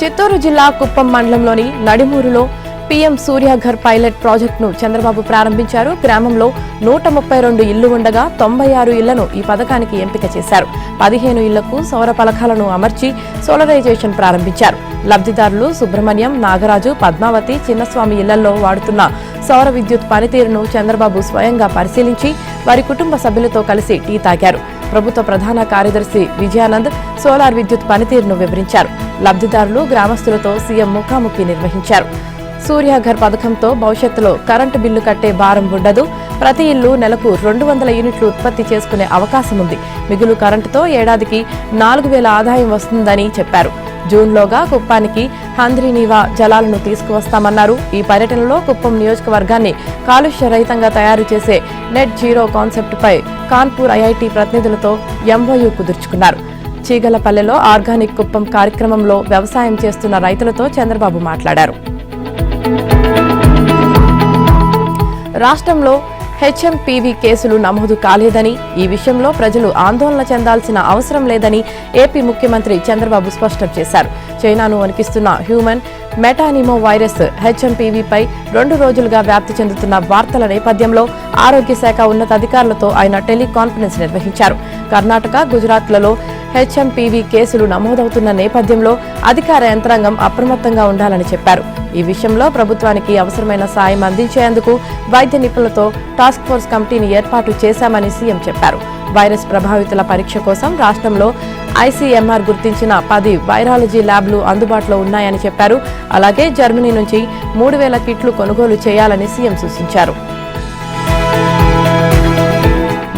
చిత్తూరు జిల్లా కుప్పం మండలంలోని నడిమూరులో PM Surya Ghar pilot ప్రాజెక్టును చంద్రబాబు ప్రారంభించారు. గ్రామంలో 132 ఇళ్లు ఉండగా 96 ఇళ్లను ఈ పథకానికి ఎంపిక చేశారు. 15 ఇళ్లకు సౌర పలకాలను అమర్చి సోలరైజేషన్ ప్రారంభించారు. లబ్ధిదారులు సుబ్రహ్మణ్యం, నాగరాజు, పద్మావతి, చిన్నస్వామి ఇళ్లలో వాడుతున్న సౌర విద్యుత్ పనితీరును చంద్రబాబు స్వయంగా పరిశీలించి వారి కుటుంబ సభ్యులతో కలిసి టీ తాగారు. ప్రభుత్వ ప్రధాన కార్యదర్శి విజయానంద్ సోలార్ విద్యుత్ పనితీరును వివరించారు. లబ్ధిదారులు, గ్రామస్తులతో సీఎం ముఖాముఖి నిర్వహించారు. సూర్యఘర్ పథకంతో భవిష్యత్తులో కరెంటు బిల్లు కట్టే భారం ఉండదు. ప్రతి ఇల్లు నెలకు 200 యూనిట్లు ఉత్పత్తి చేసుకునే అవకాశం ఉంది. మిగులు కరెంటుతో ఏడాదికి 4000 ఆదాయం వస్తుందని చెప్పారు. జూన్లోగా కుప్పానికి హంద్రీనీవా జలాలను తీసుకువస్తామన్నారు. ఈ పర్యటనలో కుప్పం నియోజకవర్గాన్ని కాలుష్య రహితంగా తయారు చేసే నెట్ జీరో కాన్సెప్ట్పై కాన్పూర్ ఐఐటి ప్రతినిధులతో ఎంఓయూ కుదుర్చుకున్నారు. చీగలపల్లెలో ఆర్గానిక్ కుప్పం కార్యక్రమంలో వ్యవసాయం చేస్తున్న రైతులతో చంద్రబాబు మాట్లాడారు. రాష్ట్రంలో హెచ్ఎంపీవీ కేసులు నమోదు కాలేదని, ఈ విషయంలో ప్రజలు ఆందోళన చెందాల్సిన అవసరం లేదని ఏపీ ముఖ్యమంత్రి చంద్రబాబు స్పష్టం చేశారు. చైనాను వణికిస్తున్న హ్యూమన్ మెటానిమో వైరస్ హెచ్ఎంపీవీపై 2 రోజులుగా వ్యాప్తి చెందుతున్న వార్తల నేపథ్యంలో ఆరోగ్య శాఖ ఉన్నతాధికారులతో ఆయన టెలికాన్ఫరెన్స్ నిర్వహించారు. కర్ణాటక, గుజరాత్లలో హెచ్ఎంపీవీ కేసులు నమోదవుతున్న నేపథ్యంలో అధికార యంత్రాంగం అప్రమత్తంగా ఉండాలని చెప్పారు. ఈ విషయంలో ప్రభుత్వానికి అవసరమైన సాయం అందించేందుకు వైద్య నిపుణులతో టాస్క్ ఫోర్స్ కమిటీని ఏర్పాటు చేశామని సీఎం చెప్పారు. వైరస్ ప్రభావితుల పరీక్ష కోసం రాష్ట్రంలో ఐసీఎంఆర్ గుర్తించిన 10 వైరాలజీ ల్యాబ్లు అందుబాటులో ఉన్నాయని చెప్పారు. అలాగే జర్మనీ నుంచి 3000 కిట్లు కొనుగోలు చేయాలని సీఎం సూచించారు.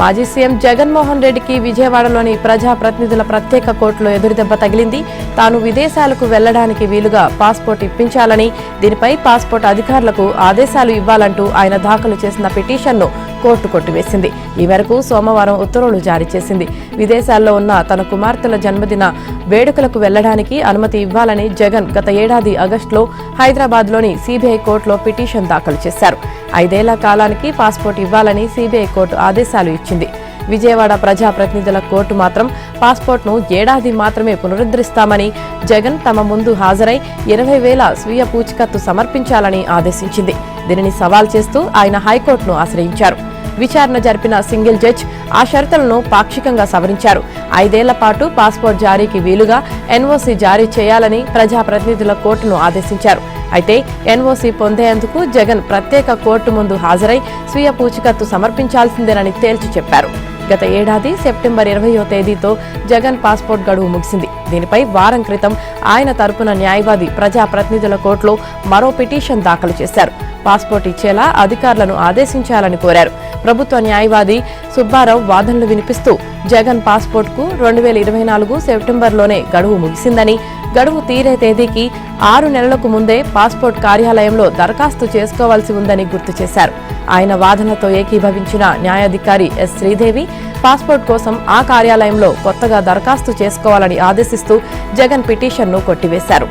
మాజీ సీఎం జగన్మోహన్ రెడ్డికి విజయవాడలోని ప్రజాప్రతినిధుల ప్రత్యేక కోర్టులో ఎదురుదెబ్బ తగిలింది. తాను విదేశాలకు వెళ్లడానికి వీలుగా పాస్పోర్ట్ ఇప్పించాలని, దీనిపై పాస్పోర్ట్ అధికారులకు ఆదేశాలు ఇవ్వాలంటూ ఆయన దాఖలు చేసిన పిటిషన్ను కోర్టు కొట్టివేసింది. ఈ మేరకు సోమవారం ఉత్తర్వులు జారీ చేసింది. విదేశాల్లో ఉన్న తన కుమార్తెల జన్మదిన వేడుకలకు వెళ్లడానికి అనుమతి ఇవ్వాలని జగన్ గత ఏడాది ఆగస్టులో హైదరాబాద్లోని సీబీఐ కోర్టులో పిటిషన్ దాఖలు చేశారు. 5 ఏళ్ల కాలానికి పాస్పోర్ట్ ఇవ్వాలని సీబీఐ కోర్టు ఆదేశాలు ఇచ్చింది. విజయవాడ ప్రజాప్రతినిధుల కోర్టు మాత్రం పాస్పోర్ట్ను ఏడాది మాత్రమే పునరుద్ధరిస్తామని, జగన్ తమ ముందు హాజరై 20,000 స్వీయ పూచికత్తు సమర్పించాలని ఆదేశించింది. దీనిని సవాల్ చేస్తూ ఆయన హైకోర్టును ఆశ్రయించారు. విచారణ జరిపిన సింగిల్ జడ్జ్ ఆ షరతులను పాక్షికంగా సవరించారు. 5 ఏళ్ల పాటు పాస్పోర్ట్ జారీకి వీలుగా ఎన్ఓసీ జారీ చేయాలని ప్రజాప్రతినిధుల కోర్టును ఆదేశించారు. అయితే ఎన్ఓసీ పొందేందుకు జగన్ ప్రత్యేక కోర్టు ముందు హాజరై స్వీయ పూచికత్తు సమర్పించాల్సిందేనని తేల్చి చెప్పారు. గత ఏడాది సెప్టెంబర్ 20వ తేదీతో జగన్ పాస్పోర్ట్ గడువు ముగిసింది. దీనిపై వారం క్రితం ఆయన తరపున న్యాయవాది ప్రజాప్రతినిధుల కోర్టులో మరో పిటిషన్ దాఖలు చేశారు. పాస్పోర్ట్ ఇచ్చేలా అధికారులను ఆదేశించాలని కోరారు. ప్రభుత్వ న్యాయవాది సుబ్బారావు వాదనలు వినిపిస్తూ జగన్ పాస్పోర్ట్కు 2024 సెప్టెంబర్లోనే గడువు ముగిసిందని, గడువు తీరే తేదీకి 6 నెలలకు ముందే పాస్పోర్ట్ కార్యాలయంలో దరఖాస్తు చేసుకోవాల్సి ఉందని గుర్తు చేశారు. ఆయన వాదనతో ఏకీభవించిన న్యాయాధికారి ఎస్ శ్రీదేవి పాస్పోర్ట్ కోసం ఆ కార్యాలయంలో కొత్తగా దరఖాస్తు చేసుకోవాలని ఆదేశిస్తూ జగన్ పిటిషన్ను కొట్టివేశారు.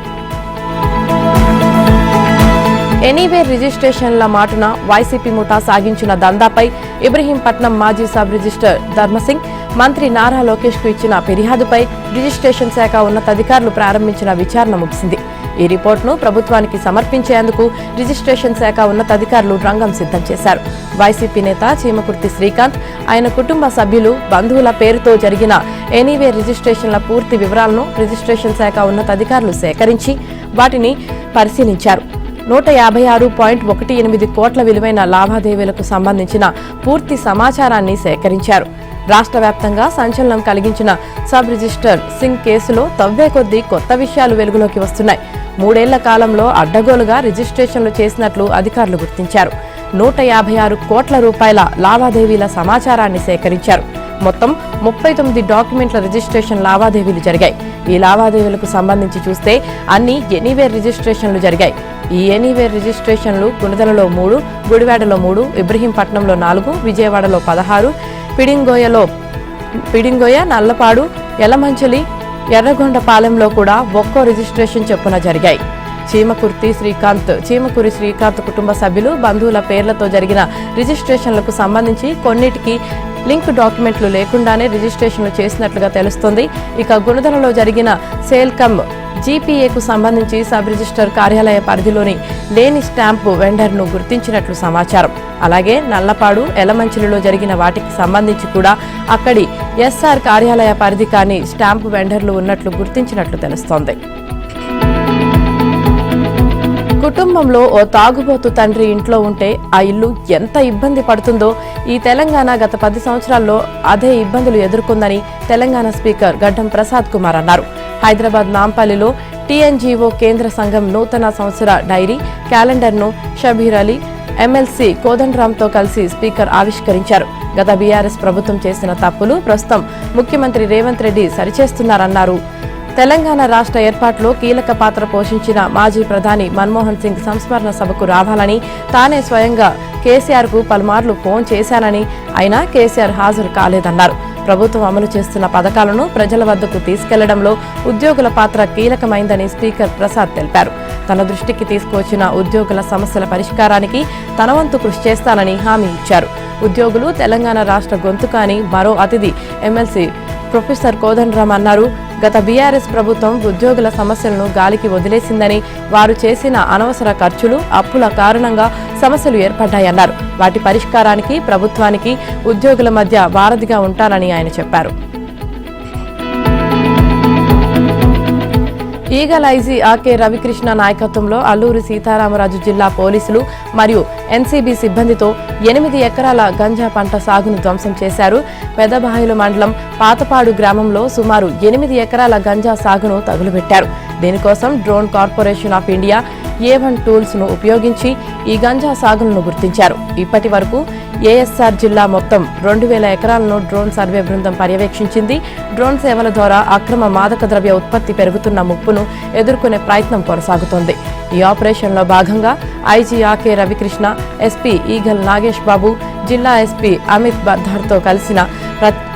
ఎనీవేర్ రిజిస్ట్రేషన్ల మాటున వైసీపీ ముఠా సాగించిన దందాపై ఇబ్రహీంపట్నం మాజీ సబ్ రిజిస్టర్ ధర్మసింగ్ మంత్రి నారా లోకేష్ కు ఇచ్చిన ఫిర్యాదుపై రిజిస్ట్రేషన్ శాఖ ఉన్నతాధికారులు ప్రారంభించిన విచారణ ముగిసింది. ఈ రిపోర్టును ప్రభుత్వానికి సమర్పించేందుకు రిజిస్ట్రేషన్ శాఖ ఉన్నతాధికారులు రంగం సిద్ధం చేశారు. వైసీపీ నేత చీమకుర్తి శ్రీకాంత్, ఆయన కుటుంబ సభ్యులు, బంధువుల పేరుతో జరిగిన ఎనీవేర్ రిజిస్ట్రేషన్ల పూర్తి వివరాలను రిజిస్ట్రేషన్ శాఖ ఉన్నతాధికారులు సేకరించి వాటిని పరిశీలించారు. 156.18 కోట్ల విలువైన లావాదేవీలకు సంబంధించిన పూర్తి సమాచారాన్ని సేకరించారు. రాష్ట్ర వ్యాప్తంగా సంచలనం కలిగించిన సబ్ రిజిస్టర్ సింగ్ కేసులో తవ్వే కొద్దీ కొత్త విషయాలు వెలుగులోకి వస్తున్నాయి. 3 ఏళ్ల కాలంలో అడ్డగోలుగా రిజిస్ట్రేషన్లు చేసినట్లు అధికారులు గుర్తించారు. 156 కోట్ల రూపాయల లావాదేవీల సమాచారాన్ని సేకరించారు. మొత్తం 39 డాక్యుమెంట్ల రిజిస్ట్రేషన్ లావాదేవీలు జరిగాయి. ఈ లావాదేవీలకు సంబంధించి చూస్తే అన్ని ఎనీవేర్ రిజిస్ట్రేషన్లు జరిగాయి. ఈ ఎనీవేర్ రిజిస్ట్రేషన్లు గుణదలలో 3, గుడివాడలో 3, ఇబ్రహీంపట్నంలో 4, విజయవాడలో 16, పిడింగోయ, నల్లపాడు, యలమంచిలి, ఎర్రగొండపాలెంలో కూడా ఒక్కో రిజిస్ట్రేషన్ చొప్పున జరిగాయి. చీమకూరి శ్రీకాంత్ కుటుంబ సభ్యులు, బంధువుల పేర్లతో జరిగిన రిజిస్ట్రేషన్లకు సంబంధించి కొన్నిటికి లింక్ డాక్యుమెంట్లు లేకుండానే రిజిస్ట్రేషన్లు చేసినట్లుగా తెలుస్తోంది. ఇక గుణదలలో జరిగిన సేల్ కమ్ జీపీఏకు సంబంధించి సబ్ రిజిస్టర్ కార్యాలయ పరిధిలోని లేని స్టాంపు వెండర్ను గుర్తించినట్లు సమాచారం. అలాగే నల్లపాడు, ఎలమంచిలిలో జరిగిన వాటికి సంబంధించి కూడా అక్కడి ఎస్ఆర్ కార్యాలయ పరిధి కాని స్టాంపు వెండర్లు ఉన్నట్లు గుర్తించినట్లు తెలుస్తోంది. కుటుంబంలో ఓ తాగుబోతు తండ్రి ఇంట్లో ఉంటే ఆ ఇల్లు ఎంత ఇబ్బంది పడుతుందో ఈ తెలంగాణ గత 10 సంవత్సరాల్లో అదే ఇబ్బందులు ఎదుర్కొందని తెలంగాణ స్పీకర్ గడ్డం ప్రసాద్ కుమార్ అన్నారు. హైదరాబాద్ నాంపల్లిలో టీఎన్జీఓ కేంద్ర సంఘం నూతన సంవత్సర డైరీ క్యాలెండర్ను షబీర్ అలీ, ఎమ్మెల్సీ కోదండరాంతో కలిసి స్పీకర్ ఆవిష్కరించారు. గత బీఆర్ఎస్ ప్రభుత్వం చేసిన తప్పులు ప్రస్తుతం ముఖ్యమంత్రి రేవంత్ రెడ్డి సరిచేస్తున్నారన్నారు. తెలంగాణ రాష్ట్ర ఏర్పాటులో కీలక పాత్ర పోషించిన మాజీ ప్రధాని మన్మోహన్ సింగ్ సంస్మరణ సభకు రావాలని తానే స్వయంగా కేసీఆర్ కు పలుమార్లు ఫోన్ చేశానని, అయినా కేసీఆర్ హాజరు కాలేదన్నారు. ప్రభుత్వం అమలు చేస్తున్న పథకాలను ప్రజల వద్దకు తీసుకెళ్లడంలో ఉద్యోగుల పాత్ర కీలకమైందని స్పీకర్ ప్రసాద్ తెలిపారు. తన దృష్టికి తీసుకువచ్చిన ఉద్యోగుల సమస్యల పరిష్కారానికి తన వంతు కృషి చేస్తానని హామీ ఇచ్చారు. ఉద్యోగులు తెలంగాణ రాష్ట్ర గొంతుక అని మరో అతిథి ఎమ్మెల్సీ ప్రొఫెసర్ కోదండరాం అన్నారు. గత బీఆర్ఎస్ ప్రభుత్వం ఉద్యోగుల సమస్యలను గాలికి వదిలేసిందని, వారు చేసిన అనవసర ఖర్చులు, అప్పుల కారణంగా సమస్యలు ఏర్పడ్డాయన్నారు. వాటి పరిష్కారానికి ప్రభుత్వానికి ఉద్యోగుల మధ్య వారధిగా ఉంటానని ఆయన చెప్పారు. ఈగల్ ఐజీ ఆకే రవికృష్ణ నాయకత్వంలో అల్లూరి సీతారామరాజు జిల్లా పోలీసులు మరియు ఎన్సీబీ సిబ్బందితో 8 ఎకరాల గంజా పంట సాగును ధ్వంసం చేశారు. పెదబాయిలు మండలం పాతపాడు గ్రామంలో సుమారు 8 ఎకరాల గంజా సాగును తగులుబెట్టారు. దీనికోసం drone corporation of India A1 tools ను ఉపయోగించి ఈ గంజా సాగులను గుర్తించారు. ఇప్పటి వరకు ఏఎస్ఆర్ జిల్లా మొత్తం 2000 ఎకరాలను డ్రోన్ సర్వే బృందం పర్యవేక్షించింది. డ్రోన్ సేవల ద్వారా అక్రమ మాదక ద్రవ్య ఉత్పత్తి పెరుగుతున్న ముప్పును ఎదుర్కొనే ప్రయత్నం కొనసాగుతోంది. ఈ ఆపరేషన్లో భాగంగా IG Ake Ravikrishna, SP Eagle Nagesh Babu, జిల్లా ఎస్పీ అమిత్ బర్ధార్తో కలిసిన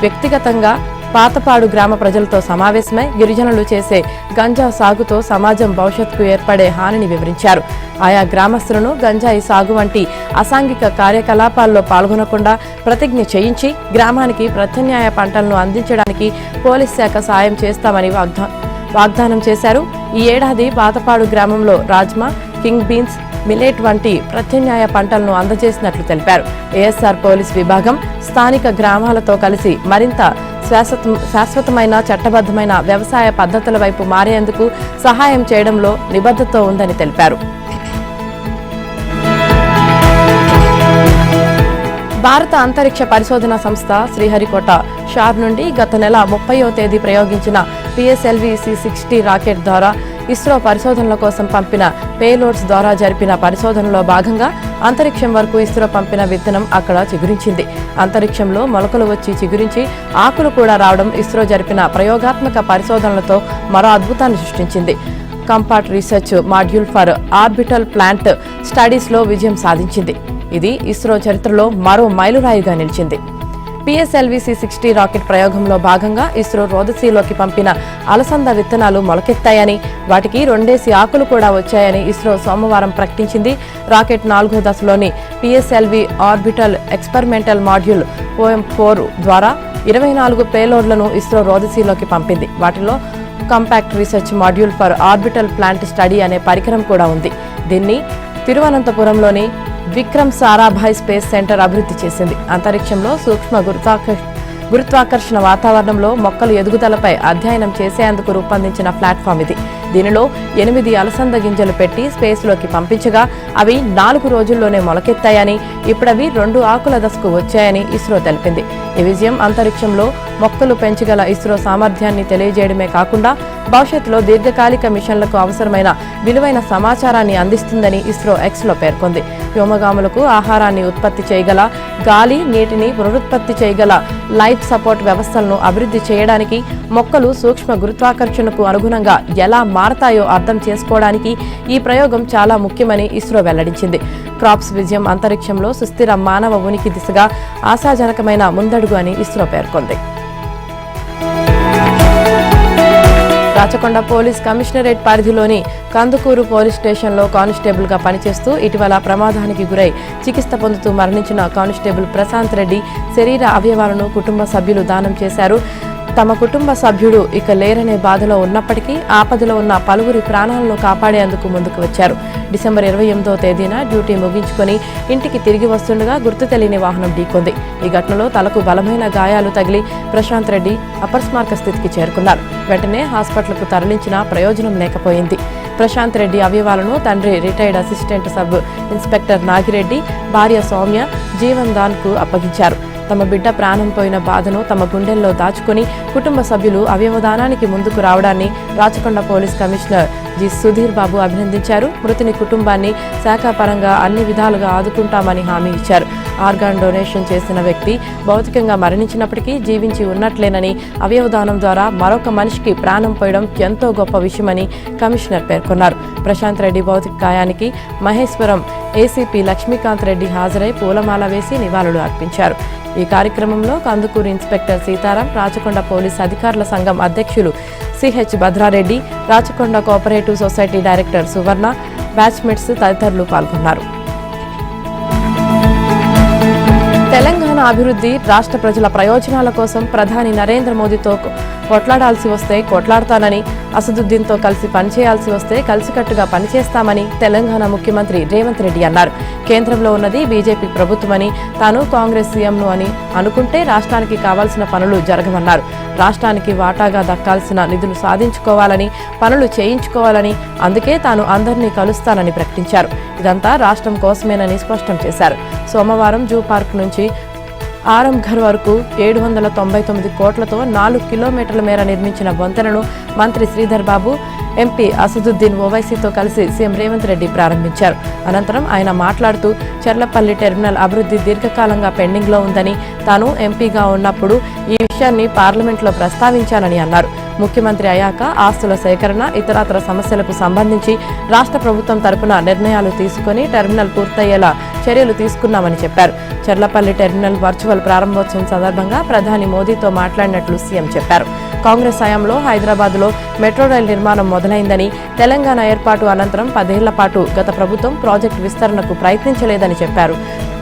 వ్యక్తిగతంగా పాతపాడు గ్రామ ప్రజలతో సమావేశమై గిరిజనులు చేసే గంజా సాగుతో సమాజం భవిష్యత్తుకు ఏర్పడే హానిని వివరించారు. ఆయా గ్రామస్తులను గంజాయి సాగు వంటి అసాంఘిక కార్యకలాపాల్లో పాల్గొనకుండా ప్రతిజ్ఞ చేయించి గ్రామానికి ప్రత్యామ్నాయ పంటలను అందించడానికి పోలీస్ శాఖ సాయం చేస్తామని వాగ్దానం చేశారు. ఈ ఏడాది పాతపాడు గ్రామంలో రాజ్మా, కింగ్ బీన్స్, మిలెట్ వంటి ప్రత్యామ్నాయ పంటలను అందజేసినట్లు తెలిపారు. ఏఎస్ఆర్ పోలీస్ విభాగం స్థానిక గ్రామాలతో కలిసి మరింత శాశ్వతమైన చట్టబద్ధమైన వ్యవసాయ పద్ధతుల వైపు మారేందుకు సహాయం చేయడంలో నిబద్ధతతో ఉందని తెలిపారు. భారత అంతరిక్ష పరిశోధన సంస్థ శ్రీహరికోట షార్ నుండి గత నెల 30వ తేదీ ప్రయోగించిన PSLV C-60 రాకెట్ ద్వారా ఇస్రో పరిశోధనల కోసం పంపిన పేలోడ్స్ ద్వారా జరిపిన పరిశోధనలో భాగంగా అంతరిక్షం వరకు ఇస్రో పంపిన విత్తనం అక్కడ చిగురించింది. అంతరిక్షంలో మొలకలు వచ్చి చిగురించి ఆకులు కూడా రావడం ఇస్రో జరిపిన ప్రయోగాత్మక పరిశోధనలతో మరో అద్భుతాన్ని సృష్టించింది. Compact research module for orbital plant స్టడీస్లో విజయం సాధించింది. ఇది ఇస్రో చరిత్రలో మరో మైలురాయిగా నిలిచింది. PSLV C-60 రాకెట్ ప్రయోగంలో భాగంగా ఇస్రో రోదసీలోకి పంపిన అలసంద విత్తనాలు మొలకెత్తాయని, వాటికి 2 ఆకులు కూడా వచ్చాయని ఇస్రో సోమవారం ప్రకటించింది. రాకెట్ 4వ దశలోని PSLV orbital experimental module OM-4 ద్వారా 24 పేలోడ్లను ఇస్రో రోదసీలోకి పంపింది. వాటిలో compact research module for orbital plant study అనే పరికరం కూడా ఉంది. దీన్ని తిరువనంతపురంలోని విక్రమ్ సారాభాయ్ స్పేస్ సెంటర్ అభివృద్ధి చేసింది. అంతరిక్షంలో సూక్ష్మ గురుత్వాకర్షణ వాతావరణంలో మొక్కల ఎదుగుదలపై అధ్యయనం చేసేందుకు రూపొందించిన ప్లాట్ఫామ్ ఇది. దీనిలో 8 అలసంద గింజలు పెట్టి స్పేస్లోకి పంపించగా అవి 4 రోజుల్లోనే మొలకెత్తాయని, ఇప్పుడవి 2 ఆకుల దశకు వచ్చాయని ఇస్రో తెలిపింది. ఈ విజయం అంతరిక్షంలో మొక్కలు పెంచగల ఇస్రో సామర్థ్యాన్ని తెలియజేయడమే కాకుండా భవిష్యత్తులో దీర్ఘకాలిక మిషన్లకు అవసరమైన విలువైన సమాచారాన్ని అందిస్తుందని ఇస్రో ఎక్స్లో పేర్కొంది. వ్యోమగాములకు ఆహారాన్ని ఉత్పత్తి చేయగల, గాలి, నీటిని పునరుత్పత్తి చేయగల లైఫ్ సపోర్ట్ వ్యవస్థలను అభివృద్ధి చేయడానికి, మొక్కలు సూక్ష్మ గురుత్వాకర్షణకు అనుగుణంగా ఎలా మారతాయో అర్థం చేసుకోవడానికి ఈ ప్రయోగం చాలా ముఖ్యమని ఇస్రో వెల్లడించింది. క్రాప్స్ విజయం అంతరిక్షంలో సుస్థిర మానవ ఉనికి దిశగా ఆశాజనకమైన ముందడుగు అని ఇస్రో పేర్కొంది. రాచకొండ పోలీస్ కమిషనరేట్ పరిధిలోని కందుకూరు పోలీస్ స్టేషన్లో కానిస్టేబుల్ గా పనిచేస్తూ ఇటీవల ప్రమాదానికి గురై చికిత్స పొందుతూ మరణించిన కానిస్టేబుల్ ప్రశాంత్ రెడ్డి శరీర అవయవాలను కుటుంబ సభ్యులు దానం చేశారు. తమ కుటుంబ సభ్యుడు ఇక లేరనే బాధలో ఉన్నప్పటికీ ఆపదలో ఉన్న పలువురి ప్రాణాలను కాపాడేందుకు ముందుకు వచ్చారు. డిసెంబర్ 28వ తేదీన డ్యూటీ ముగించుకొని ఇంటికి తిరిగి వస్తుండగా గుర్తు తెలియని వాహనం ఢీకొంది. ఈ ఘటనలో తలకు బలమైన గాయాలు తగిలి ప్రశాంత్ రెడ్డి అపస్మారక స్థితికి చేరుకున్నారు. వెంటనే హాస్పిటల్కు తరలించినా ప్రయోజనం లేకపోయింది. ప్రశాంత్ రెడ్డి అవయవాలను తండ్రి retired assistant sub inspector Nagireddy, భార్య సౌమ్య జీవన్ దాన్కు అప్పగించారు. తమ బిడ్డ ప్రాణం పోయిన బాధను తమ గుండెల్లో దాచుకుని కుటుంబ సభ్యులు అవయవదానానికి ముందుకు రావడాన్ని Rachakonda police commissioner G Sudheer Babu అభినందించారు. మృతుని కుటుంబాన్ని శాఖాపరంగా అన్ని విధాలుగా ఆదుకుంటామని హామీ ఇచ్చారు. ఆర్గాన్ డొనేషన్ చేసిన వ్యక్తి భౌతికంగా మరణించినప్పటికీ జీవించి ఉన్నట్లేనని, అవయవదానం ద్వారా మరొక మనిషికి ప్రాణం పోయడం ఎంతో గొప్ప విషయమని కమిషనర్ పేర్కొన్నారు. ప్రశాంత్ రెడ్డి భౌతిక గాయానికి మహేశ్వరం ఏసీపీ లక్ష్మీకాంత్ రెడ్డి హాజరై పూలమాల వేసి నివాళులు అర్పించారు. ఈ కార్యక్రమంలో కందుకూరు ఇన్స్పెక్టర్ సీతారాం, రాచకొండ పోలీస్ అధికారుల సంఘం అధ్యక్షులు CH Bhadrareddy, Rachakonda cooperative society director Suvarna, batchmates తదితరులు పాల్గొన్నారు. తెలంగాణ అభివృద్ధి, రాష్ట్ర ప్రజల ప్రయోజనాల కోసం ప్రధాని నరేంద్ర మోదీతో కొట్లాడాల్సి వస్తే కొట్లాడతానని, అసదుద్దీన్తో కలిసి పనిచేయాల్సి వస్తే కలిసికట్టుగా పనిచేస్తామని తెలంగాణ ముఖ్యమంత్రి రేవంత్ రెడ్డి అన్నారు. కేంద్రంలో ఉన్నది బీజేపీ ప్రభుత్వమని, తాను కాంగ్రెస్ సీఎంను అని అనుకుంటే రాష్ట్రానికి కావాల్సిన పనులు జరగవన్నారు. రాష్ట్రానికి వాటాగా దక్కాల్సిన నిధులు సాధించుకోవాలని, పనులు చేయించుకోవాలని, అందుకే తాను అందరినీ కలుస్తానని ప్రకటించారు. ఇదంతా రాష్ట్రం కోసమేనని స్పష్టం చేశారు. సోమవారం జూ పార్క్ నుంచి ఆరంఘర్ వరకు 799 కోట్లతో 4 కిలోమీటర్ల మేర నిర్మించిన వంతెనను మంత్రి శ్రీధర్ బాబు, ఎంపీ అసదుద్దీన్ ఓవైసీతో కలిసి సీఎం రేవంత్ రెడ్డి ప్రారంభించారు. అనంతరం ఆయన మాట్లాడుతూ చర్లపల్లి టెర్మినల్ అభివృద్ధి దీర్ఘకాలంగా పెండింగ్లో ఉందని, తాను ఎంపీగా ఉన్నప్పుడు ఈ విషయాన్ని పార్లమెంట్లో ప్రస్తావించానని అన్నారు. ముఖ్యమంత్రి అయ్యాక ఆస్తుల సేకరణ, ఇతరత్ర సమస్యలకు సంబంధించి రాష్ట్ర ప్రభుత్వం తరపున నిర్ణయాలు తీసుకుని టెర్మినల్ పూర్తయ్యేలా చర్యలు తీసుకున్నామని చెప్పారు. చర్లపల్లి టెర్మినల్ వర్చువల్ ప్రారంభోత్సవం సందర్భంగా ప్రధాని మోదీతో మాట్లాడినట్లు సీఎం చెప్పారు. కాంగ్రెస్ హయాంలో హైదరాబాద్లో మెట్రో రైల్ నిర్మాణం మొదలైందని, తెలంగాణ ఏర్పాటు అనంతరం 10 ఏళ్ల పాటు గత ప్రభుత్వం ప్రాజెక్టు విస్తరణకు ప్రయత్నించలేదని చెప్పారు.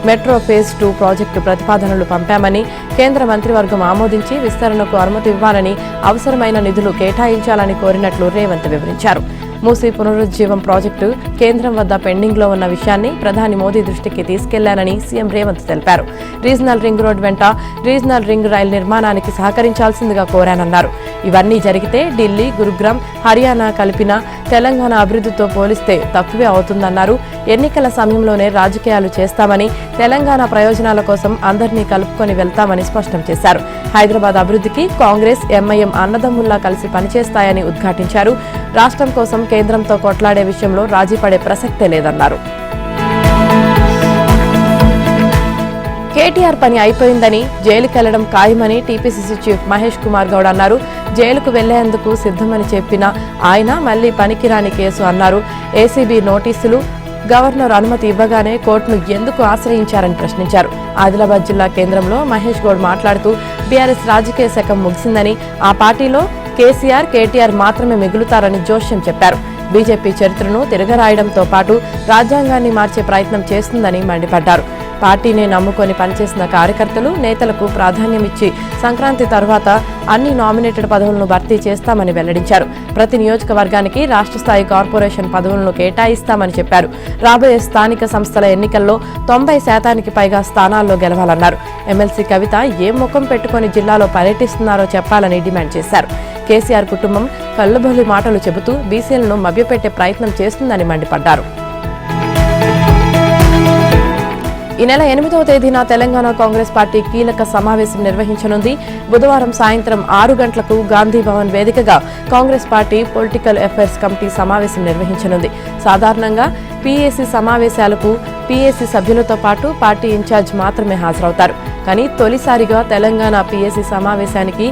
మెట్రో ఫేజ్ 2 ప్రాజెక్టు ప్రతిపాదనలు పంపామని, కేంద్ర మంత్రివర్గం ఆమోదించి విస్తరణకు అనుమతి ఇవ్వాలని, అవసరమైన నిధులు కేటాయించాలని కోరినట్లు రేవంత్ వివరించారు. మూసీ పునరుజ్జీవం ప్రాజెక్టు కేంద్రం వద్ద పెండింగ్లో ఉన్న విషయాన్ని ప్రధాని మోదీ దృష్టికి తీసుకెళ్లానని సీఎం రేవంత్ తెలిపారు. రీజనల్ రింగ్ రోడ్ వెంట రీజనల్ రింగ్ రైల్ నిర్మాణానికి సహకరించాల్సిందిగా కోరానన్నారు. ఇవన్నీ జరిగితే ఢిల్లీ, గురుగ్రామ్, హర్యానా కలిపిన తెలంగాణ అభివృద్ధితో పోలిస్తే తక్కువే అవుతుందన్నారు. ఎన్నికల సమయంలోనే రాజకీయాలు చేస్తామని, తెలంగాణ ప్రయోజనాల కోసం అందరినీ కలుపుకొని వెళ్తామని స్పష్టం చేశారు. హైదరాబాద్ అభివృద్ధికి కాంగ్రెస్, ఎంఐఎం అన్నదమ్ముల్లా కలిసి పనిచేస్తాయని ఉద్ఘాటించారు. రాష్ట్రం కోసం కేంద్రంతో కొట్లాడే విషయంలో రాజీ పడే ప్రసక్తే లేదన్నారు. కేటీఆర్ పని అయిపోయిందని, జైలుకెళ్లడం ఖాయమని టీపీసీసీ చీఫ్ మహేష్ కుమార్ గౌడ్ అన్నారు. జైలుకు వెళ్లేందుకు సిద్ధమని చెప్పిన ఆయన మళ్లీ పనికిరాని కేసు అన్నారు. ఏసీబీ నోటీసులు, గవర్నర్ అనుమతి ఇవ్వగానే కోర్టును ఎందుకు ఆశ్రయించారని ప్రశ్నించారు. ఆదిలాబాద్ జిల్లా కేంద్రంలో మహేష్ గౌడ్ మాట్లాడుతూ బీఆర్ఎస్ రాజకీయ శకం ముగిసిందని, ఆ పార్టీలో కేసీఆర్, కేటీఆర్ మాత్రమే మిగులుతారని జోష్యం చెప్పారు. బీజేపీ చరిత్రను తిరగరాయడంతో పాటు రాజ్యాంగాన్ని మార్చే ప్రయత్నం చేస్తుందని మండిపడ్డారు. పార్టీని నమ్ముకొని పనిచేసిన కార్యకర్తలు, నేతలకు ప్రాధాన్యమిచ్చి సంక్రాంతి తర్వాత అన్ని నామినేటెడ్ పదవులను భర్తీ చేస్తామని వెల్లడించారు. ప్రతి నియోజకవర్గానికి రాష్ట్ర స్థాయి కార్పొరేషన్ పదవులను కేటాయిస్తామని చెప్పారు. రాబోయే స్థానిక సంస్థల ఎన్నికల్లో 90% పైగా స్థానాల్లో గెలవాలన్నారు. ఎమ్మెల్సీ కవిత ఏ ముఖం పెట్టుకుని జిల్లాలో పర్యటిస్తున్నారో చెప్పాలని డిమాండ్ చేశారు. కేసీఆర్ కుటుంబం కళ్ళబొల్లి మాటలు చెబుతూ బీసీలను మభ్యపెట్టే ప్రయత్నం చేస్తుందని మండిపడ్డారు. ఈ నెల 8వ తేదీన తెలంగాణ కాంగ్రెస్ పార్టీ కీలక సమావేశం నిర్వహించనుంది. బుధవారం సాయంత్రం 6 గంటలకు గాంధీ భవన్ వేదికగా Congress party political affairs committee సమావేశం నిర్వహించనుంది. సాధారణంగా పీఏసీ సమావేశాలకు పీఏసీ సభ్యులతో పాటు పార్టీ ఇన్ఛార్జ్ మాత్రమే హాజరవుతారు. కానీ తొలిసారిగా తెలంగాణ పీఏసీ సమావేశానికి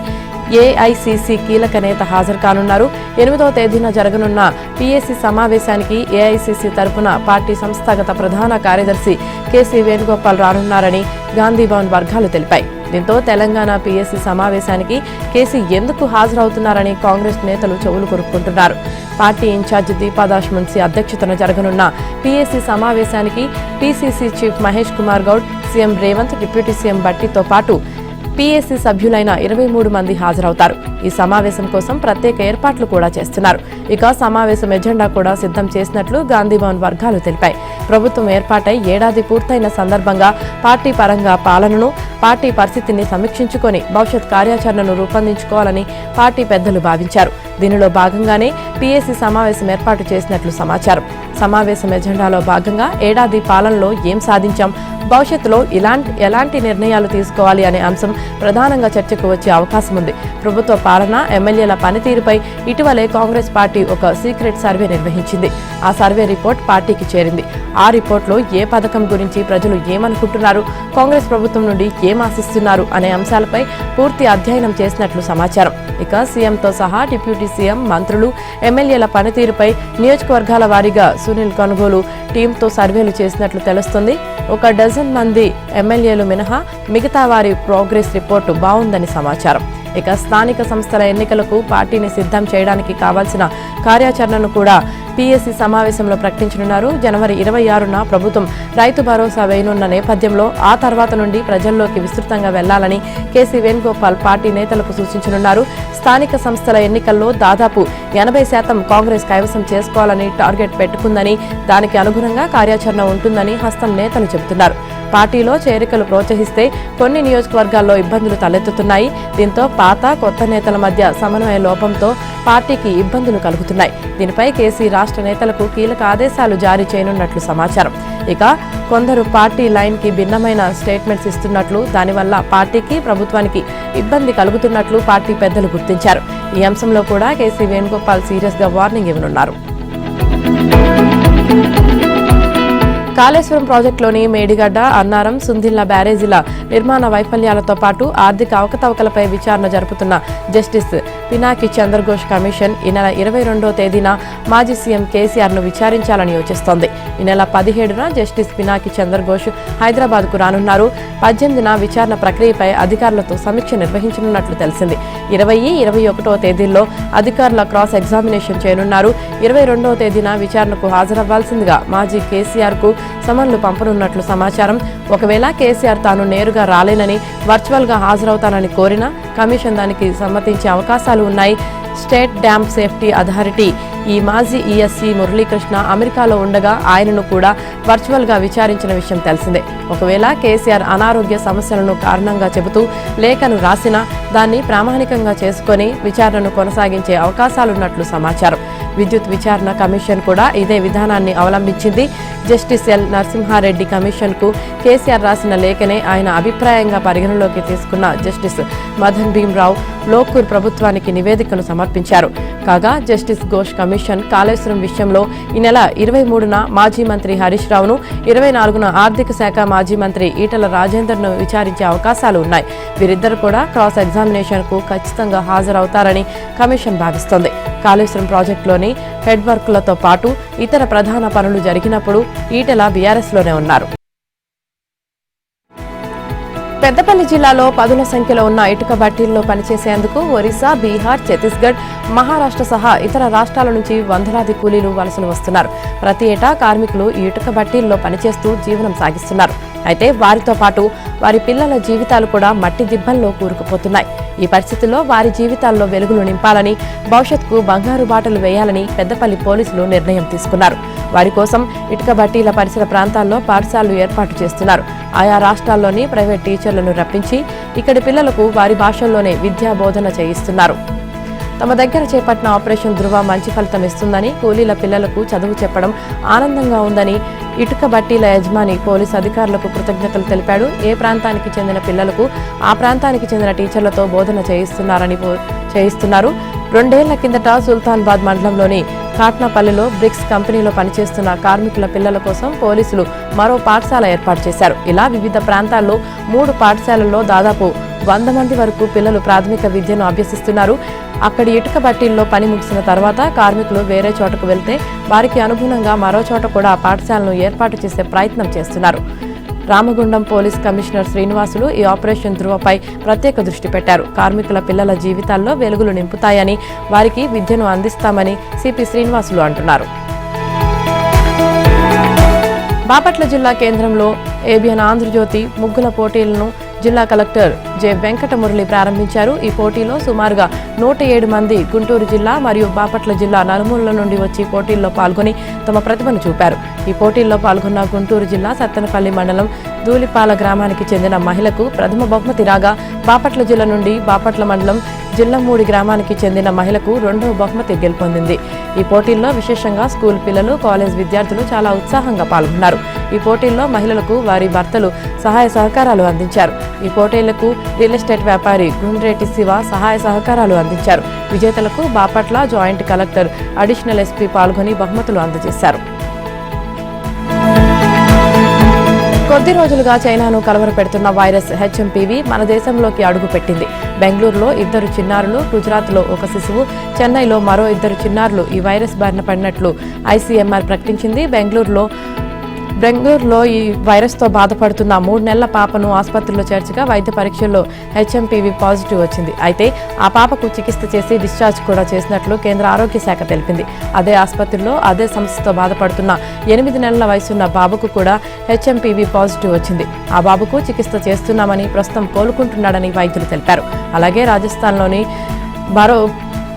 ఏఐసీసీ కీలక నేత హాజరు కానున్నారు. 8వ తేదీన జరగనున్న పీఏసీ సమావేశానికి ఏఐసీసీ తరపున పార్టీ సంస్థాగత ప్రధాన కార్యదర్శి కేసీ వేణుగోపాల్ రానున్నారని గాంధీభవన్ వర్గాలు తెలిపాయి. దీంతో తెలంగాణ పీఏసీ సమావేశానికి కేసీ ఎందుకు హాజరవుతున్నారని కాంగ్రెస్ నేతలు చెవులు కొరుక్కుంటున్నారు. పార్టీ ఇన్ఛార్జ్ దీపాదాస్ మున్సీ అధ్యక్షతన జరగనున్న పీఏసీ సమావేశానికి PCC chief Mahesh Kumar Goud, CM Revanth, deputy CM బట్టితో పాటు పీఏసీ సభ్యులైన 23 మంది హాజరవుతారు. ఈ సమావేశం కోసం ప్రత్యేక ఏర్పాట్లు కూడా చేస్తున్నారు. ఇక సమావేశం ఎజెండా కూడా సిద్ధం చేసినట్లు గాంధీభవన్ వర్గాలు తెలిపాయి. ప్రభుత్వం ఏర్పాటై ఏడాది పూర్తయిన సందర్భంగా పార్టీ పరంగా పాలనను, పార్టీ పరిస్థితిని సమీక్షించుకొని భవిష్యత్ కార్యాచరణను రూపొందించుకోవాలని పార్టీ పెద్దలు భావించారు. దీనిలో భాగంగానే పీఏసీ సమావేశం ఏర్పాటు చేసినట్లు సమాచారం. సమావేశం ఎజెండాలో భాగంగా ఏడాది పాలనలో ఏం సాధించాం, భవిష్యత్తులో ఎలాంటి నిర్ణయాలు తీసుకోవాలి అనే అంశం ప్రధానంగా చర్చకు వచ్చే అవకాశం ఉంది. ప్రభుత్వ పాలన, ఎమ్మెల్యేల పనితీరుపై ఇటీవలే కాంగ్రెస్ పార్టీ ఒక సీక్రెట్ సర్వే నిర్వహించింది. ఆ సర్వే రిపోర్ట్ పార్టీకి చేరింది. ఆ రిపోర్ట్లో ఏ పథకం గురించి ప్రజలు ఏమనుకుంటున్నారు, కాంగ్రెస్ ప్రభుత్వం నుండి ఏం ఆశిస్తున్నారు అనే అంశాలపై పూర్తి అధ్యయనం చేసినట్లు సమాచారం. ఇక సీఎంతో సహా డిప్యూటీ సీఎం, మంత్రులు, ఎమ్మెల్యేల పనితీరుపై నియోజకవర్గాల వారీగా సునీల్ కొనుగోలు టీంతో సర్వేలు చేసినట్లు తెలుస్తుంది. 1 డజన్ మంది ఎమ్మెల్యేలు మినహా మిగతా వారి ప్రోగ్రెస్ రిపోర్టు బాగుందని సమాచారం. ఇక స్థానిక సంస్థల ఎన్నికలకు పార్టీని సిద్ధం చేయడానికి కావాల్సిన కార్యాచరణను కూడా పీఏసీ సమావేశంలో ప్రకటించనున్నారు. జనవరి 26న ప్రభుత్వం రైతు భరోసా వేయనున్న నేపథ్యంలో ఆ తర్వాత నుండి ప్రజల్లోకి విస్తృతంగా వెళ్లాలని కేసీ వేణుగోపాల్ పార్టీ నేతలకు సూచించనున్నారు. స్థానిక సంస్థల ఎన్నికల్లో దాదాపు 80% కాంగ్రెస్ కైవసం చేసుకోవాలని టార్గెట్ పెట్టుకుందని, దానికి అనుగుణంగా కార్యాచరణ ఉంటుందని హస్తం నేతలు చెబుతున్నారు. పార్టీలో చేరికలు ప్రోత్సహిస్తే కొన్ని నియోజకవర్గాల్లో ఇబ్బందులు తలెత్తుతున్నాయి. దీంతో పాత, కొత్త నేతల మధ్య సమన్వయ లోపంతో పార్టీకి ఇబ్బందులు కలుగుతున్నాయి. దీనిపై కేసీ రాష్ట్ర నేతలకు కీలక ఆదేశాలు జారీ చేయనున్నట్లు సమాచారం. ఇక కొందరు పార్టీ లైన్ కి భిన్నమైన స్టేట్మెంట్స్ ఇస్తున్నట్లు, దానివల్ల పార్టీకి, ప్రభుత్వానికి ఇబ్బంది కలుగుతున్నట్లు పార్టీ పెద్దలు గుర్తించారు. ఈ అంశంలో కూడా కేసీ వేణుగోపాల్ సీరియస్ గా వార్నింగ్ ఇవ్వనున్నారు. కాళేశ్వరం ప్రాజెక్టులోని మేడిగడ్డ, అన్నారం, సుందిళ్ల బ్యారేజీల నిర్మాణ వైఫల్యాలతో పాటు ఆర్థిక అవకతవకలపై విచారణ జరుపుతున్న జస్టిస్ పినాకి చంద్రఘోష్ కమిషన్ ఈ నెల 22వ తేదీన మాజీ సీఎం కేసీఆర్ను విచారించాలని యోచిస్తోంది. ఈ నెల 17న జస్టిస్ పినాకి చంద్రఘోష్ హైదరాబాద్కు రానున్నారు. 18న విచారణ ప్రక్రియపై అధికారులతో సమీక్ష నిర్వహించనున్నట్లు తెలిసింది. 20, 21వ తేదీల్లో అధికారుల క్రాస్ ఎగ్జామినేషన్ చేయనున్నారు. 22వ తేదీన విచారణకు హాజరవ్వాల్సిందిగా మాజీ కేసీఆర్కు సమన్లు పంపనున్నట్లు సమాచారం. ఒకవేళ కేసీఆర్ తాను నేరుగా రాలేనని, వర్చువల్ గా హాజరవుతానని కోరినా కమిషన్ దానికి సమ్మతించే అవకాశాలు ఉన్నాయి. స్టేట్ డ్యామ్ సేఫ్టీ అథారిటీ ఈ మాజీ ఈఎస్సీ మురళీకృష్ణ అమెరికాలో ఉండగా ఆయనను కూడా వర్చువల్ గా విచారించిన విషయం తెలిసిందే. ఒకవేళ కేసీఆర్ అనారోగ్య సమస్యలను కారణంగా చెబుతూ లేఖను రాసినా దాన్ని ప్రామాణికంగా చేసుకుని విచారణను కొనసాగించే అవకాశాలున్నట్లు సమాచారం. విద్యుత్ విచారణ కమిషన్ కూడా ఇదే విధానాన్ని అవలంబించింది. జస్టిస్ ఎల్ నరసింహారెడ్డి కమిషన్ కు కేసీఆర్ రాసిన లేఖనే ఆయన అభిప్రాయంగా పరిగణలోకి తీసుకున్న జస్టిస్ మదన్ భీమ్రావు లోకూర్ ప్రభుత్వానికి నివేదికను సమర్పించారు. కాగా జస్టిస్ ఘోష్ కమిషన్ కాళేశ్వరం విషయంలో ఈ నెల 23న మాజీ మంత్రి హరీష్ రావును, 24న ఆర్థిక శాఖ మాజీ మంత్రి ఈటల రాజేందర్ను విచారించే అవకాశాలు ఉన్నాయి. వీరిద్దరు కూడా క్రాస్ ఎగ్జామినేషన్ కు ఖచ్చితంగా హాజరవుతారని కమిషన్ భావిస్తోంది. కాళేశ్వరం ప్రాజెక్టులోని హెడ్ వర్క్లతో పాటు ఇతర ప్రధాన పనులు జరిగినప్పుడు ఈటల బీఆర్ఎస్లోనే ఉన్నారు. పెద్దపల్లి జిల్లాలో పదుల సంఖ్యలో ఉన్న ఇటుక బట్టీల్లో పనిచేసేందుకు ఒరిస్సా, బీహార్, ఛత్తీస్గఢ్, మహారాష్ట్ర సహా ఇతర రాష్ట్రాల నుంచి వందలాది కూలీలు వలసలు వస్తున్నారు. ప్రతి ఏటా కార్మికులు ఈ ఇటుక బట్టీల్లో పనిచేస్తూ జీవనం సాగిస్తున్నారు. అయితే వారితో పాటు వారి పిల్లల జీవితాలు కూడా మట్టి దిబ్బల్లో కూరుకుపోతున్నాయి. ఈ పరిస్థితుల్లో వారి జీవితాల్లో వెలుగులు నింపాలని, భవిష్యత్తుకు బంగారు బాటలు వేయాలని పెద్దపల్లి పోలీసులు నిర్ణయం తీసుకున్నారు. వారి కోసం ఇటుక బట్టీల పరిసర ప్రాంతాల్లో పాఠశాలలు ఏర్పాటు చేస్తున్నారు. ఆయా రాష్ట్రాల్లోని ప్రైవేట్ టీచర్లను రప్పించి ఇక్కడి పిల్లలకు వారి భాషల్లోనే విద్యా బోధన చేయిస్తున్నారు. తమ దగ్గర చేపట్టిన ఆపరేషన్ ధృవ మంచి ఫలితం ఇస్తుందని, కూలీల పిల్లలకు చదువు చెప్పడం ఆనందంగా ఉందని ఇటుక బట్టీల యజమాని పోలీసు అధికారులకు కృతజ్ఞతలు తెలిపాడు. ఏ ప్రాంతానికి చెందిన పిల్లలకు ఆ ప్రాంతానికి చెందిన టీచర్లతో బోధన చేయిస్తున్నారు. 2 ఏళ్ల కిందట సుల్తానాబాద్ మండలంలోని కాట్నాపల్లిలో బ్రిక్స్ కంపెనీలో పనిచేస్తున్న కార్మికుల పిల్లల కోసం పోలీసులు మరో పాఠశాల ఏర్పాటు చేశారు. ఇలా వివిధ ప్రాంతాల్లో 3 పాఠశాలల్లో దాదాపు 100 మంది వరకు పిల్లలు ప్రాథమిక విద్యను అభ్యసిస్తున్నారు. అక్కడి ఇటుక బట్టీల్లో పని ముగిసిన తర్వాత కార్మికులు వేరే చోటకు వెళ్తే వారికి అనుగుణంగా మరో చోట కూడా పాఠశాలను ఏర్పాటు చేసే ప్రయత్నం చేస్తున్నారు. రామగుండం పోలీస్ కమిషనర్ శ్రీనివాసులు ఈ ఆపరేషన్ ధృవపై ప్రత్యేక దృష్టి పెట్టారు. కార్మికుల పిల్లల జీవితాల్లో వెలుగులు నింపుతాయని, వారికి విద్యను అందిస్తామని సిపి శ్రీనివాసులు అంటున్నారు. బాపట్ల జిల్లా కేంద్రంలో ఏబిఎన్ ఆంధ్రజ్యోతి ముగ్గుల పోటీలను జిల్లా కలెక్టర్ జె వెంకటమురళి ప్రారంభించారు. ఈ పోటీలో సుమారుగా 107 మంది గుంటూరు జిల్లా మరియు బాపట్ల జిల్లా నలుమూలల నుండి వచ్చి పోటీల్లో పాల్గొని తమ ప్రతిభను చూపారు. ఈ పోటీల్లో పాల్గొన్న గుంటూరు జిల్లా సత్తెనపల్లి మండలం ధూళిపాల గ్రామానికి చెందిన మహిళకు ప్రథమ బహుమతి రాగా, బాపట్ల జిల్లా నుండి బాపట్ల మండలం జిల్లమూడి గ్రామానికి చెందిన మహిళకు రెండవ బహుమతి గెలుపొందింది. ఈ పోటీల్లో విశేషంగా స్కూల్ పిల్లలు, కాలేజ్ విద్యార్థులు చాలా ఉత్సాహంగా పాల్గొన్నారు. ఈ పోటీల్లో మహిళలకు వారి భర్తలు సహాయ సహకారాలు అందించారు. ఈ పోటీలకు రియల్ ఎస్టేట్ వ్యాపారి గుండ్రేటి శివ సహాయ సహకారాలు అందించారు. విజేతలకు Bapatla joint collector, additional SP పాల్గొని బహుమతులు అందజేశారు. కొద్ది రోజులుగా చైనాను కలవరపెడుతున్న వైరస్ హెచ్ఎంపీవీ మన దేశంలోకి అడుగుపెట్టింది. బెంగళూరులో 2 చిన్నారులు, గుజరాత్లో ఒక శిశువు, చెన్నైలో మరో 2 చిన్నారులు ఈ వైరస్ బారిన పడినట్లు ఐసీఎంఆర్ ప్రకటించింది. బెంగళూరులో ఈ వైరస్తో బాధపడుతున్న 3 నెలల పాపను ఆసుపత్రిలో చేర్చగా వైద్య పరీక్షల్లో హెచ్ఎంపీవీ పాజిటివ్ వచ్చింది. అయితే ఆ పాపకు చికిత్స చేసి డిశ్చార్జ్ కూడా చేసినట్లు కేంద్ర ఆరోగ్య శాఖ తెలిపింది. అదే ఆసుపత్రిలో అదే సమస్యతో బాధపడుతున్న 8 నెలల వయసున్న బాబుకు కూడా హెచ్ఎంపీవీ పాజిటివ్ వచ్చింది. ఆ బాబుకు చికిత్స చేస్తున్నామని, ప్రస్తుతం కోలుకుంటున్నాడని వైద్యులు తెలిపారు. అలాగే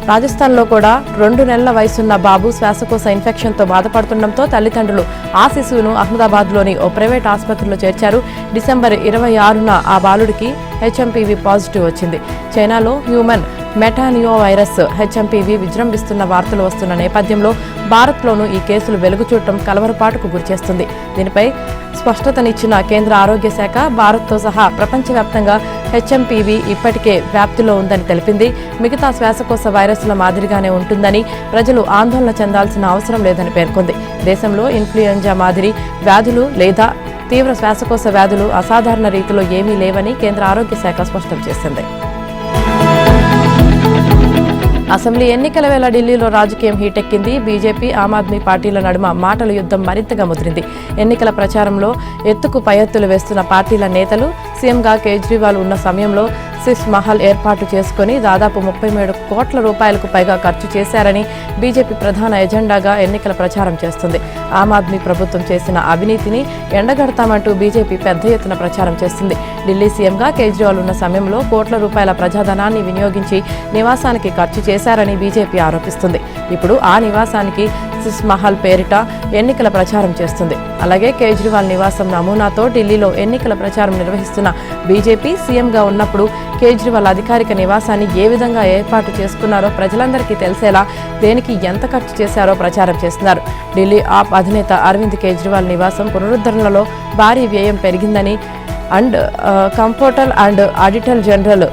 రాజస్థాన్లో కూడా 2 నెలల వయసున్న బాబు శ్వాసకోశ ఇన్ఫెక్షన్తో బాధపడుతుండటంతో తల్లిదండ్రులు ఆ శిశువును అహ్మదాబాద్లోని ఓ ప్రైవేట్ ఆసుపత్రిలో చేర్చారు. డిసెంబర్ 26న ఆ బాలుడికి హెచ్ఎంపీవీ పాజిటివ్ వచ్చింది. చైనాలో హ్యూమన్ మెటానియో వైరస్ హెచ్ఎంపీవీ విజృంభిస్తున్న వార్తలు వస్తున్న నేపథ్యంలో భారత్లోనూ ఈ కేసులు వెలుగు చూడటం కలవరపాటుకు గురిచేస్తుంది. దీనిపై స్పష్టతనిచ్చిన కేంద్ర ఆరోగ్య శాఖ భారత్తో సహా ప్రపంచవ్యాప్తంగా హెచ్ఎంపీవీ ఇప్పటికే వ్యాప్తిలో ఉందని తెలిపింది. మిగతా శ్వాసకోశ వైరస్ల మాదిరిగానే ఉంటుందని, ప్రజలు ఆందోళన చెందాల్సిన అవసరం లేదని పేర్కొంది. దేశంలో ఇన్ఫ్లుయెంజా మాదిరి వ్యాధులు లేదా తీవ్ర శ్వాసకోశ వ్యాధులు అసాధారణ రీతిలో ఏమీ లేవని కేంద్ర ఆరోగ్య శాఖ స్పష్టం చేసింది. అసెంబ్లీ ఎన్నికల వేళ ఢిల్లీలో రాజకీయం హీటెక్కింది. బీజేపీ, ఆమ్ ఆద్మీ పార్టీల నడుమ మాటల యుద్ధం మరింతగా ముదిరింది. ఎన్నికల ప్రచారంలో ఎత్తుకు పై ఎత్తులు వేస్తున్న పార్టీల నేతలు సీఎంగా కేజ్రీవాల్ ఉన్న సమయంలో సిస్ మహల్ ఏర్పాటు చేసుకుని దాదాపు 37 కోట్ల రూపాయలకు పైగా ఖర్చు చేశారని బీజేపీ ప్రధాన ఎజెండాగా ఎన్నికల ప్రచారం చేస్తుంది. ఆమ్ ఆద్మీ ప్రభుత్వం చేసిన అవినీతిని ఎండగడతామంటూ బీజేపీ పెద్ద ఎత్తున ప్రచారం చేస్తుంది. ఢిల్లీ సీఎంగా కేజ్రీవాల్ ఉన్న సమయంలో కోట్ల రూపాయల ప్రజాధనాన్ని వినియోగించి నివాసానికి ఖర్చు చేశారని బీజేపీ ఆరోపిస్తుంది. ఇప్పుడు ఆ నివాసానికి సిస్ మహల్ పేరిట ఎన్నికల ప్రచారం చేస్తుంది. అలాగే కేజ్రీవాల్ నివాసం నమూనాతో ఢిల్లీలో ఎన్నికల ప్రచారం నిర్వహిస్తున్న బీజేపీ సీఎంగా ఉన్నప్పుడు కేజ్రీవాల్ అధికారిక నివాసాన్ని ఏ విధంగా ఏర్పాటు చేసుకున్నారో ప్రజలందరికీ తెలిసేలా దేనికి ఎంత ఖర్చు చేశారో ప్రచారం చేస్తున్నారు. ఢిల్లీ ఆప్ అధినేత అరవింద్ కేజ్రీవాల్ నివాసం పునరుద్ధరణలో భారీ వ్యయం పెరిగిందని కంప్ట్రోలర్ అండ్ ఆడిటర్ జనరల్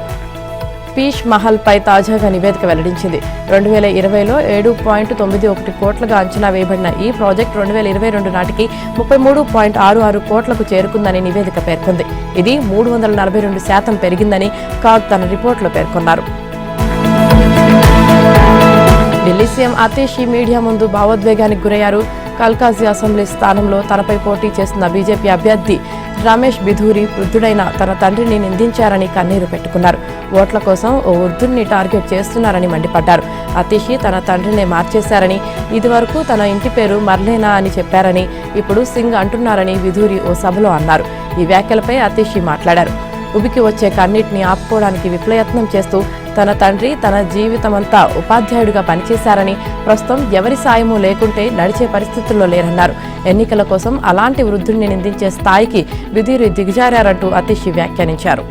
పీష్ మహల్ పై తాజాగా నివేదిక వెల్లడించింది. 2020లో 7.91 కోట్లుగా అంచనా వేయబడిన ఈ ప్రాజెక్ట్ 2022 నాటికి 33.66 కోట్లకు చేరుకుందని నివేదిక పేర్కొంది. ఇది 342% పెరిగిందని కాగ్ తన రిపోర్టులో పేర్కొన్నారు. ఢిల్లీ సీఎం అతీషి మీడియా ముందు భావోద్వేగానికి గురయ్యారు. కల్కాజీ అసెంబ్లీ స్థానంలో తనపై పోటీ చేస్తున్న బీజేపీ అభ్యర్థి రమేష్ బిధూరి వృద్ధుడైన తన తండ్రిని నిందించారని కన్నీరు పెట్టుకున్నారు. ఓట్ల కోసం ఓ వృద్ధుడిని టార్గెట్ చేస్తున్నారని మండిపడ్డారు. అతీషి తన తండ్రినే మార్చేశారని, ఇదివరకు తన ఇంటి పేరు మర్లేనా అని చెప్పారని, ఇప్పుడు సింగ్ అంటున్నారని బిధూరి ఓ సభలో అన్నారు. ఈ వ్యాఖ్యలపై అతీషి మాట్లాడారు. ఉబికి వచ్చే కన్నీటిని ఆపుకోవడానికి విఫలయత్నం చేస్తూ తన తండ్రి తన జీవితమంతా ఉపాధ్యాయుడిగా పనిచేశారని, ప్రస్తుతం ఎవరి సాయమూ లేకుంటే నడిచే పరిస్థితుల్లో లేరన్నారు. ఎన్నికల కోసం అలాంటి వృద్ధుడిని నిందించే స్థాయికి బిధూరి దిగజారంటూ అతీషి వ్యాఖ్యానించారు.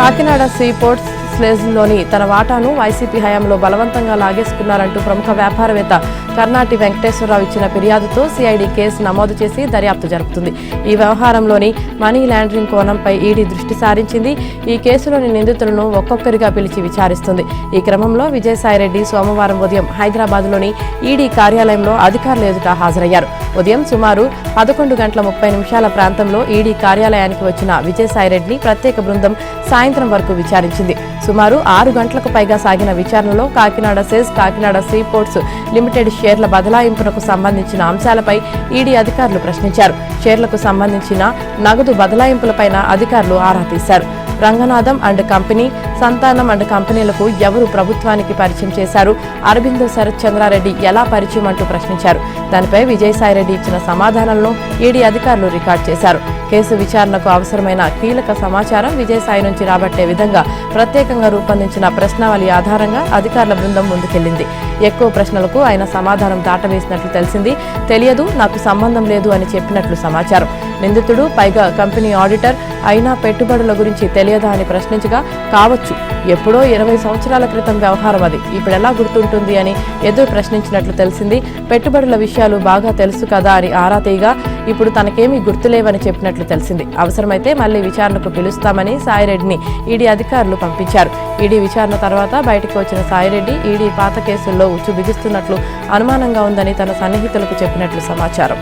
కాకినాడ సీపోర్ట్స్ స్లేజ్లోని తన వాటాను వైసీపీ హయాంలో బలవంతంగా లాగేసుకున్నారంటూ ప్రముఖ వ్యాపారవేత్త కర్నాటి వెంకటేశ్వరరావు ఇచ్చిన ఫిర్యాదుతో సిఐడి కేసు నమోదు చేసి దర్యాప్తు జరుపుతుంది. ఈ వ్యవహారంలోని మనీ లాండరింగ్ కోణంపై ఈడీ దృష్టి సారించింది. ఈ కేసులోని నిందితులను ఒక్కొక్కరిగా పిలిచి విచారిస్తుంది. ఈ క్రమంలో విజయసాయిరెడ్డి సోమవారం ఉదయం హైదరాబాద్లోని ఈడీ కార్యాలయంలో అధికారుల ఎదుట హాజరయ్యారు. ఉదయం సుమారు 11:30 ప్రాంతంలో ఈడీ కార్యాలయానికి వచ్చిన విజయసాయిరెడ్డిని ప్రత్యేక బృందం సాయంత్రం వరకు విచారించింది. సుమారు 6 గంటలకు పైగా సాగిన విచారణలో Kakinada SEZ, Kakinada seaports limited షేర్ల బదలాయింపునకు సంబంధించిన అంశాలపై ఈడీ అధికారులు ప్రశ్నించారు. షేర్లకు సంబంధించిన నగదు బదలాయింపులపైన అధికారులు ఆరా తీశారు. రంగనాథం అండ్ కంపెనీ, సంతానం అండ్ కంపెనీలకు ఎవరు ప్రభుత్వానికి పరిచయం చేశారు, అరబిందో శరత్ చంద్రారెడ్డి ఎలా పరిచయం అంటూ ప్రశ్నించారు. దానిపై విజయసాయిరెడ్డి ఇచ్చిన సమాధానాలను ఈడీ అధికారులు రికార్డు చేశారు. కేసు విచారణకు అవసరమైన కీలక సమాచారం విజయసాయి నుంచి రాబట్టే విధంగా ప్రత్యేకంగా రూపొందించిన ప్రశ్నావళి ఆధారంగా అధికారుల బృందం ముందుకెళ్లింది. ఎక్కువ ప్రశ్నలకు ఆయన సమాధానం దాటవేసినట్లు తెలిసింది. తెలియదు, నాకు సంబంధం లేదు అని చెప్పినట్లు సమాచారం. నిందితుడు పైగా కంపెనీ ఆడిటర్ అయినా పెట్టుబడుల గురించి తెలియదా అని ప్రశ్నించగా, కావచ్చు, ఎప్పుడో 20 సంవత్సరాల క్రితం వ్యవహారం అది, ఇప్పుడెలా గుర్తుంటుంది అని ఎదురు ప్రశ్నించినట్లు తెలిసింది. పెట్టుబడుల విషయాలు బాగా తెలుసు కదా అని ఆరా తీయగా, ఇప్పుడు తనకేమీ గుర్తులేవని చెప్పినట్లు తెలిసింది. అవసరమైతే మళ్లీ విచారణకు పిలుస్తామని సాయిరెడ్డిని ఈడీ అధికారులు పంపించారు. ఈడీ విచారణ తర్వాత బయటకు వచ్చిన సాయిరెడ్డి ఈడీ పాత కేసుల్లో ఉచ్చు బిగిస్తున్నట్లు అనుమానంగా ఉందని తన సన్నిహితులకు చెప్పినట్లు సమాచారం.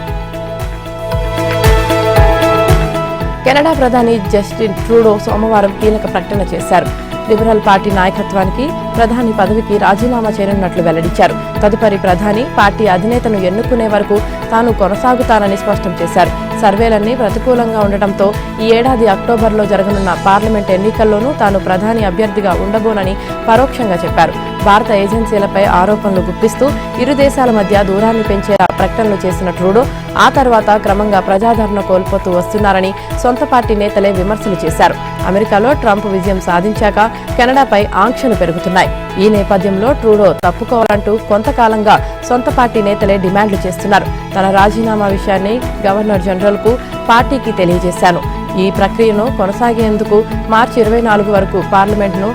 కెనడా ప్రధాని జస్టిన్ ట్రూడో సోమవారం కీలక ప్రకటన చేశారు. లిబరల్ పార్టీ నాయకత్వానికి ప్రధాని పదవికి రాజీనామా చేయనున్నట్లు వెల్లడించారు. తదుపరి ప్రధాని పార్టీ అధినేతను ఎన్నుకునే వరకు తాను కొనసాగుతానని స్పష్టం చేశారు. సర్వేలన్నీ ప్రతికూలంగా ఉండటంతో ఈ ఏడాది అక్టోబర్లో జరగనున్న పార్లమెంట్ ఎన్నికల్లోనూ తాను ప్రధాని అభ్యర్థిగా ఉండబోనని పరోక్షంగా చెప్పారు. భారత ఏజెన్సీలపై ఆరోపణలు గుప్పిస్తూ ఇరు దేశాల మధ్య దూరాన్ని పెంచేలా ప్రకటనలు చేసిన ట్రూడో ఆ తర్వాత క్రమంగా ప్రజాదరణ కోల్పోతూ వస్తున్నారని సొంత పార్టీ నేతలే విమర్శలు చేశారు. అమెరికాలో ట్రంప్ విజయం సాధించాక కెనడాపై ఆంక్షలు పెరుగుతున్నాయి. ఈ నేపథ్యంలో ట్రూడో తప్పుకోవాలంటూ కొంతకాలంగా సొంత పార్టీ నేతలే డిమాండ్లు చేస్తున్నారు. తన రాజీనామా విషయాన్ని గవర్నర్ జనరల్కు పార్టీకి తెలియజేశాను. ఈ ప్రక్రియను కొనసాగేందుకు మార్చి 24 వరకు పార్లమెంట్ను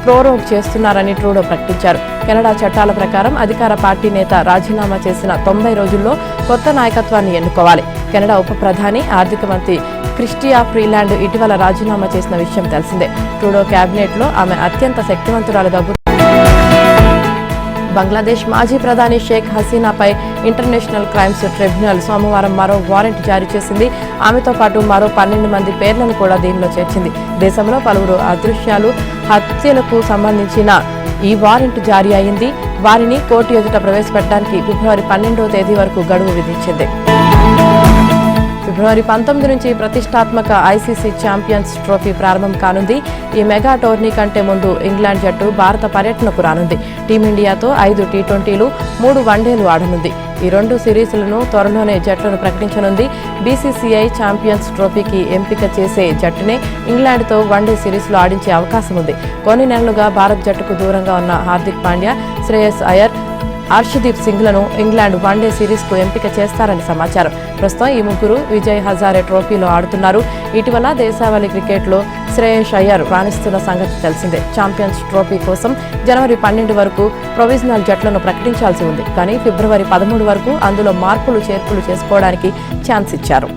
ప్రోరోగ్ చేస్తున్నారని ట్రూడో ప్రకటించారు. కెనడా చట్టాల ప్రకారం అధికార పార్టీ నేత రాజీనామా చేసిన 90 రోజుల్లో కొత్త నాయకత్వాన్ని ఎన్నుకోవాలి. కెనడా ఉప ప్రధాని, ఆర్థిక మంత్రి క్రిస్టియా ఫ్రీలాండ్ ఇటీవల రాజీనామా చేసిన విషయం తెలిసిందే. ట్రూడో కేబినెట్లో ఆమె అత్యంత శక్తివంతురాలుగా బంగ్లాదేశ్ మాజీ ప్రధాని షేక్ హసీనాపై ఇంటర్నేషనల్ క్రైమ్స్ ట్రిబ్యునల్ సోమవారం మరో వారెంట్ జారీ చేసింది. ఆమెతో పాటు మరో 12 మంది పేర్లను కూడా దీనిలో చేర్చింది. దేశంలో పలువురు అదృశ్యాలు, హత్యలకు సంబంధించిన ఈ వారెంట్ జారీ అయింది. వారిని కోర్టు ఎదుట ప్రవేశపెట్టడానికి ఫిబ్రవరి 12వ తేదీ వరకు గడువు విధించింది. ఫిబ్రవరి 19 నుంచి ప్రతిష్టాత్మక ఐసీసీ ఛాంపియన్స్ ట్రోఫీ ప్రారంభం కానుంది. ఈ మెగా టోర్నీ కంటే ముందు ఇంగ్లాండ్ జట్టు భారత పర్యటనకు రానుంది. టీమిండియాతో 5 టీ20లు, 3 వన్డేలు ఆడనుంది. ఈ 2 సిరీస్లను త్వరలోనే జట్లను ప్రకటించనుంది. బీసీసీఐ ఛాంపియన్స్ ట్రోఫీకి ఎంపిక చేసే జట్టునే ఇంగ్లాండ్తో వన్డే సిరీస్లో ఆడించే అవకాశం ఉంది. కొన్ని నెలలుగా భారత్ జట్టుకు దూరంగా ఉన్న హార్దిక్ పాండ్యా, శ్రేయస్ అయ్యర్, హర్షదీప్ సింగ్లను ఇంగ్లాండ్ వన్డే సిరీస్కు ఎంపిక చేస్తారని సమాచారం. ప్రస్తుతం ఈ ముగ్గురు విజయ్ హజారే ట్రోఫీలో ఆడుతున్నారు. ఇటీవల దేశావళి క్రికెట్లో శ్రేయస్ అయ్యర్ రాణిస్తున్న సంగతి తెలిసిందే. ఛాంపియన్స్ ట్రోఫీ కోసం జనవరి 12 వరకు ప్రొవిజనల్ జట్లను ప్రకటించాల్సి ఉంది. కానీ ఫిబ్రవరి 13 వరకు అందులో మార్పులు చేర్పులు చేసుకోవడానికి ఛాన్స్ ఇచ్చారు.